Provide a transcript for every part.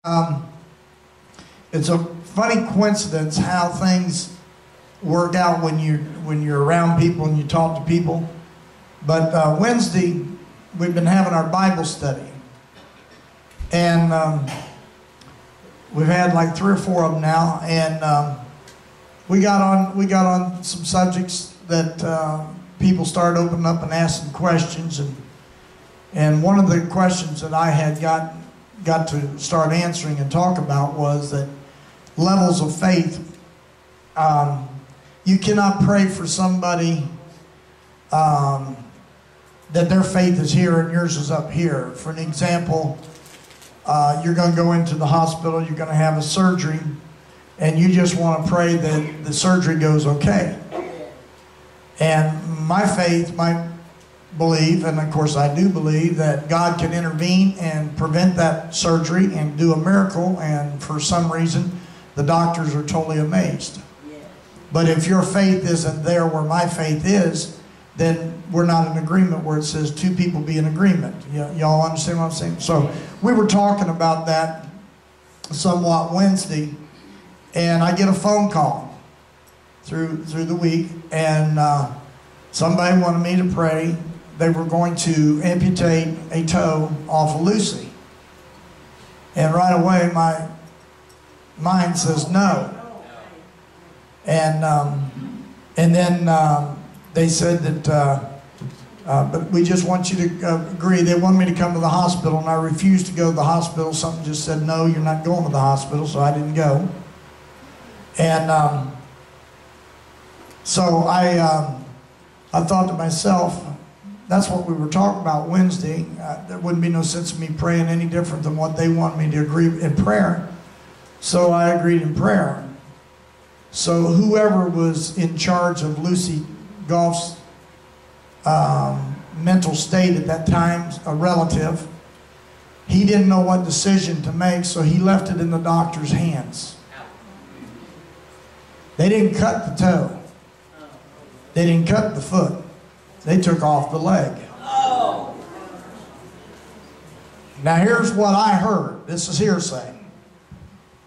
Um, it's a funny coincidence how things work out when you're around people and you talk to people. But Wednesday, we've been having our Bible study, and we've had like 3 or 4 of them now. And we got on some subjects that people started opening up and asking questions, and one of the questions that I had got to start answering and talk about was that levels of faith. You cannot pray for somebody that their faith is here and yours is up here. For an example, you're going to go into the hospital, you're going to have a surgery, and you just want to pray that the surgery goes okay. And my faith might believe, and of course I do believe, that God can intervene and prevent that surgery and do a miracle, and for some reason the doctors are totally amazed. But if your faith isn't there where my faith is, then we're not in agreement where it says 2 people be in agreement. Y'all understand what I'm saying? So we were talking about that somewhat Wednesday, and I get a phone call through the week, and somebody wanted me to pray. They were going to amputate a toe off of Lucy. And right away my mind says no. And then they said that, but we just want you to agree. They wanted me to come to the hospital, and I refused to go to the hospital. Something just said, no, you're not going to the hospital, so I didn't go. And so I thought to myself, that's what we were talking about Wednesday. There wouldn't be no sense of me praying any different than what they want me to agree in prayer. So I agreed in prayer. So whoever was in charge of Lucy Goff's mental state at that time, a relative, he didn't know what decision to make, so he left it in the doctor's hands. They didn't cut the toe. They didn't cut the foot. They took off the leg. Now here's what I heard. This is hearsay.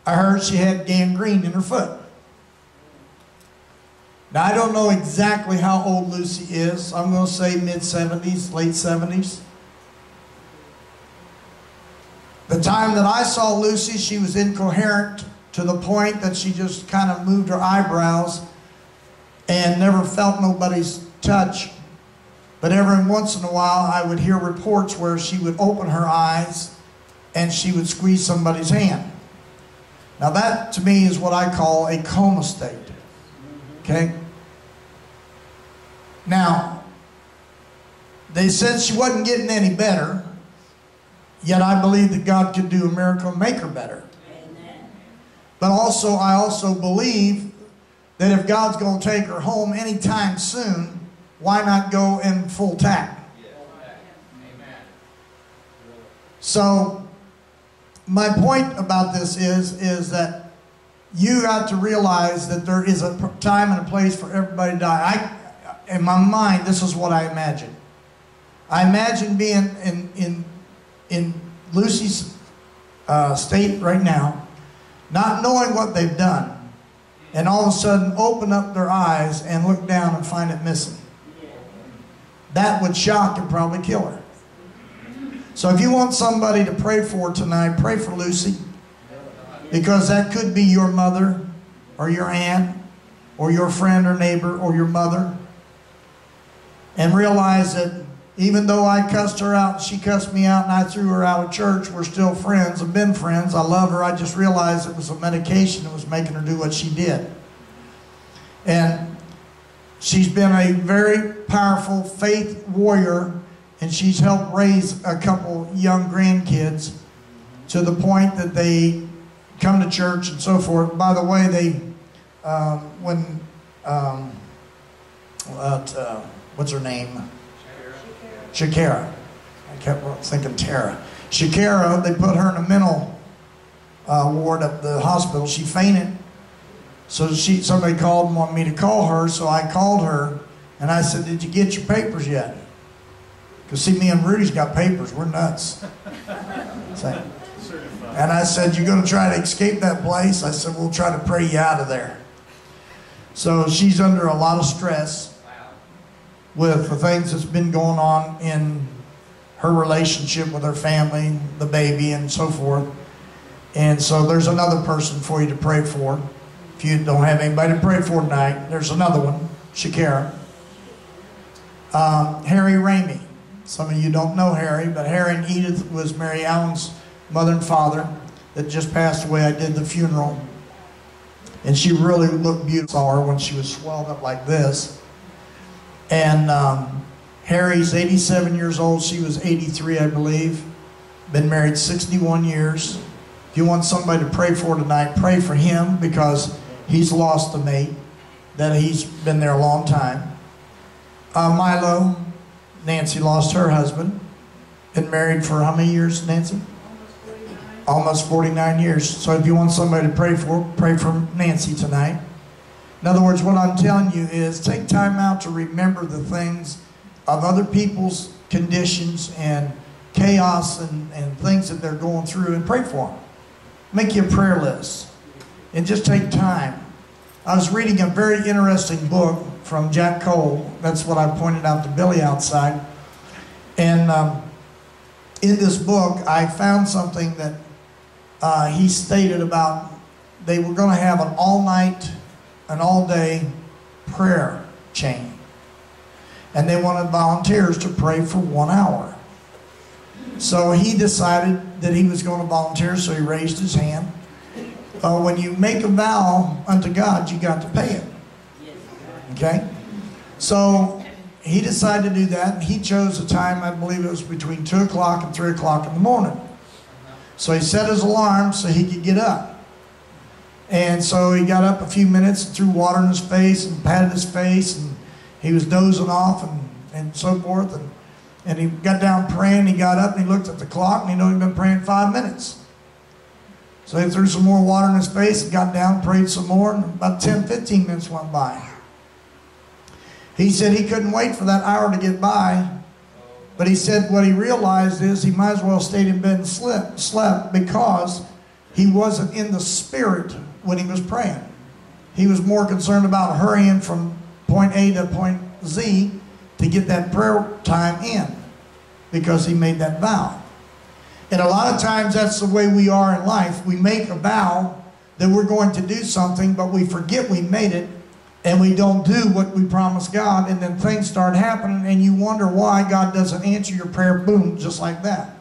I heard she had gangrene in her foot. Now I don't know exactly how old Lucy is. I'm going to say mid-70s, late 70s. The time that I saw Lucy, she was incoherent to the point that she just kind of moved her eyebrows and never felt nobody's touch. But every once in a while, I would hear reports where she would open her eyes and she would squeeze somebody's hand. Now that, to me, is what I call a coma state. Okay? Now, they said she wasn't getting any better, yet I believe that God could do a miracle and make her better. Amen. But also, I also believe that if God's going to take her home anytime soon, why not go in full tack? Amen. So, my point about this is that you got to realize that there is a time and a place for everybody to die. In my mind, this is what I imagine. I imagine being in Lucy's state right now, not knowing what they've done, and all of a sudden open up their eyes and look down and find it missing. That would shock and probably kill her. So if you want somebody to pray for tonight, pray for Lucy. Because that could be your mother or your aunt or your friend or neighbor or your mother. And realize that even though I cussed her out, she cussed me out, and I threw her out of church, we're still friends, have been friends. I love her. I just realized it was a medication that was making her do what she did. And she's been a very powerful faith warrior, and she's helped raise a couple young grandkids to the point that they come to church and so forth. By the way, they, what's her name? Shakira. I kept thinking Tara. Shakira, they put her in a mental ward at the hospital. She fainted. So somebody called and wanted me to call her, so I called her, and I said, did you get your papers yet? Because see, me and Rudy's got papers. We're nuts. And I said, you're going to try to escape that place? I said, we'll try to pray you out of there. So she's under a lot of stress with the things that's been going on in her relationship with her family, the baby, and so forth. And so there's another person for you to pray for. If you don't have anybody to pray for tonight, there's another one, Shakira. Harry Ramey. Some of you don't know Harry, but Harry and Edith was Mary Allen's mother and father that just passed away. I did the funeral. And she really looked beautiful. Saw her when she was swelled up like this. And Harry's 87 years old. She was 83, I believe. Been married 61 years. If you want somebody to pray for tonight, pray for him, because he's lost a mate that he's been there a long time. Milo, Nancy lost her husband. Been married for how many years, Nancy? Almost 49 years. So if you want somebody to pray for Nancy tonight. In other words, what I'm telling you is take time out to remember the things of other people's conditions and chaos and things that they're going through, and pray for them. Make you a prayer list and just take time. I was reading a very interesting book from Jack Cole. That's what I pointed out to Billy outside. And in this book, I found something that he stated about they were going to have an all-night, an all-day prayer chain. And they wanted volunteers to pray for 1 hour. So he decided that he was going to volunteer, so he raised his hand. When you make a vow unto God, you got to pay it. Okay? So he decided to do that. He chose a time, I believe it was between 2 o'clock and 3 o'clock in the morning. So he set his alarm so he could get up. And so he got up a few minutes and threw water in his face and patted his face, and he was dozing off and so forth. And he got down praying. He got up and he looked at the clock, and he knew he'd been praying 5 minutes. So he threw some more water in his face and got down, prayed some more, and about 10, 15 minutes went by. He said he couldn't wait for that hour to get by, but he said what he realized is he might as well stayed in bed and slept, because he wasn't in the spirit when he was praying. He was more concerned about hurrying from point A to point Z to get that prayer time in, because he made that vow. And a lot of times that's the way we are in life. We make a vow that we're going to do something, but we forget we made it, and we don't do what we promised God, and then things start happening, and you wonder why God doesn't answer your prayer, boom, just like that.